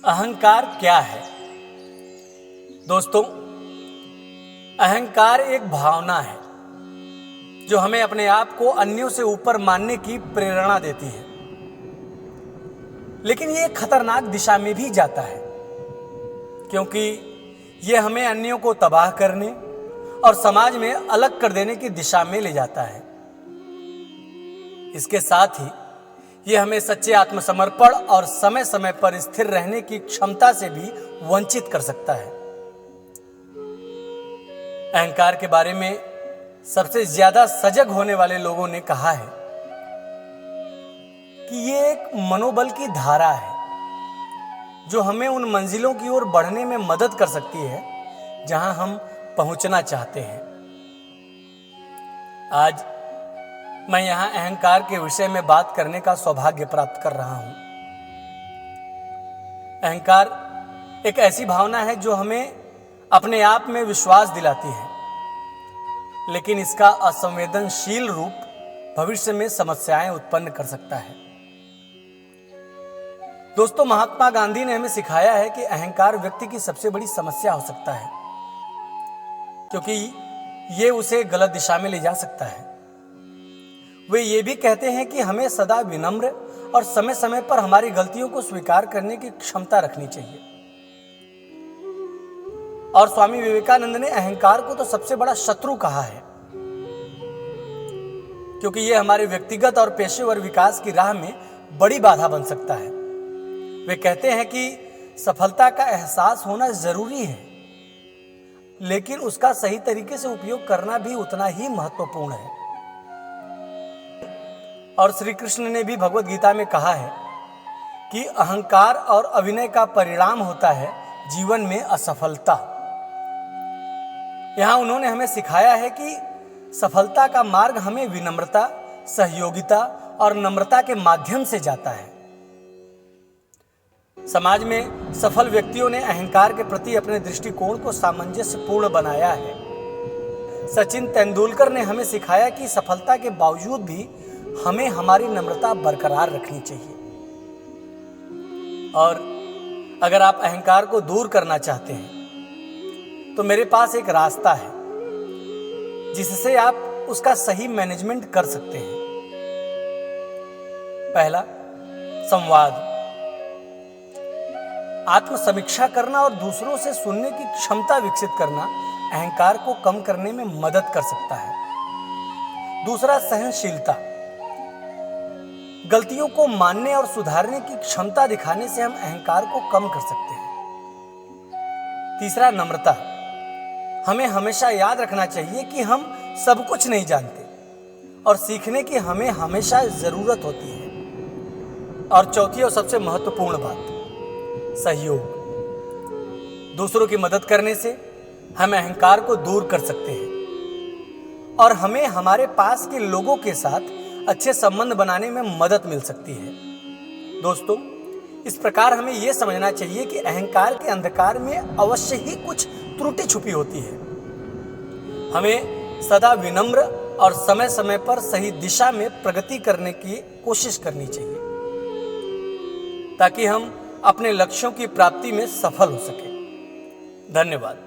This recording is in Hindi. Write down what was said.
अहंकार क्या है? दोस्तों, अहंकार एक भावना है जो हमें अपने आप को अन्यों से ऊपर मानने की प्रेरणा देती है, लेकिन ये एक खतरनाक दिशा में भी जाता है, क्योंकि ये हमें अन्यों को तबाह करने और समाज में अलग कर देने की दिशा में ले जाता है। इसके साथ ही ये हमें सच्चे आत्मसमर्पण और समय समय पर स्थिर रहने की क्षमता से भी वंचित कर सकता है। अहंकार के बारे में सबसे ज्यादा सजग होने वाले लोगों ने कहा है कि ये एक मनोबल की धारा है जो हमें उन मंजिलों की ओर बढ़ने में मदद कर सकती है जहां हम पहुंचना चाहते हैं। आज मैं यहां अहंकार के विषय में बात करने का सौभाग्य प्राप्त कर रहा हूं। अहंकार एक ऐसी भावना है जो हमें अपने आप में विश्वास दिलाती है, लेकिन इसका असंवेदनशील रूप भविष्य में समस्याएं उत्पन्न कर सकता है। दोस्तों, महात्मा गांधी ने हमें सिखाया है कि अहंकार व्यक्ति की सबसे बड़ी समस्या हो सकता है, क्योंकि ये उसे गलत दिशा में ले जा सकता है। वे ये भी कहते हैं कि हमें सदा विनम्र और समय समय पर हमारी गलतियों को स्वीकार करने की क्षमता रखनी चाहिए। और स्वामी विवेकानंद ने अहंकार को तो सबसे बड़ा शत्रु कहा है, क्योंकि यह हमारे व्यक्तिगत और पेशेवर विकास की राह में बड़ी बाधा बन सकता है। वे कहते हैं कि सफलता का एहसास होना जरूरी है, लेकिन उसका सही तरीके से उपयोग करना भी उतना ही महत्वपूर्ण है। और श्री कृष्ण ने भी भगवत गीता में कहा है कि अहंकार और अभिनय का परिणाम होता है जीवन में असफलता। यहां उन्होंने हमें सिखाया है कि सफलता का मार्ग हमें विनम्रता, सहयोगिता और नम्रता के माध्यम से जाता है। समाज में सफल व्यक्तियों ने अहंकार के प्रति अपने दृष्टिकोण को सामंजस्यपूर्ण बनाया है। सचिन तेंदुलकर ने हमें सिखाया कि सफलता के बावजूद भी हमें हमारी नम्रता बरकरार रखनी चाहिए। और अगर आप अहंकार को दूर करना चाहते हैं तो मेरे पास एक रास्ता है जिससे आप उसका सही मैनेजमेंट कर सकते हैं। पहला, संवाद। आत्मसमीक्षा करना और दूसरों से सुनने की क्षमता विकसित करना अहंकार को कम करने में मदद कर सकता है। दूसरा, सहनशीलता। गलतियों को मानने और सुधारने की क्षमता दिखाने से हम अहंकार को कम कर सकते हैं। तीसरा, नम्रता। हमें हमेशा याद रखना चाहिए कि हम सब कुछ नहीं जानते और सीखने की हमें हमेशा जरूरत होती है। और चौथी और सबसे महत्वपूर्ण बात, सहयोग। दूसरों की मदद करने से हम अहंकार को दूर कर सकते हैं और हमें हमारे पास के लोगों के साथ अच्छे संबंध बनाने में मदद मिल सकती है। दोस्तों, इस प्रकार हमें यह समझना चाहिए कि अहंकार के अंधकार में अवश्य ही कुछ त्रुटि छुपी होती है। हमें सदा विनम्र और समय समय पर सही दिशा में प्रगति करने की कोशिश करनी चाहिए, ताकि हम अपने लक्ष्यों की प्राप्ति में सफल हो सके। धन्यवाद।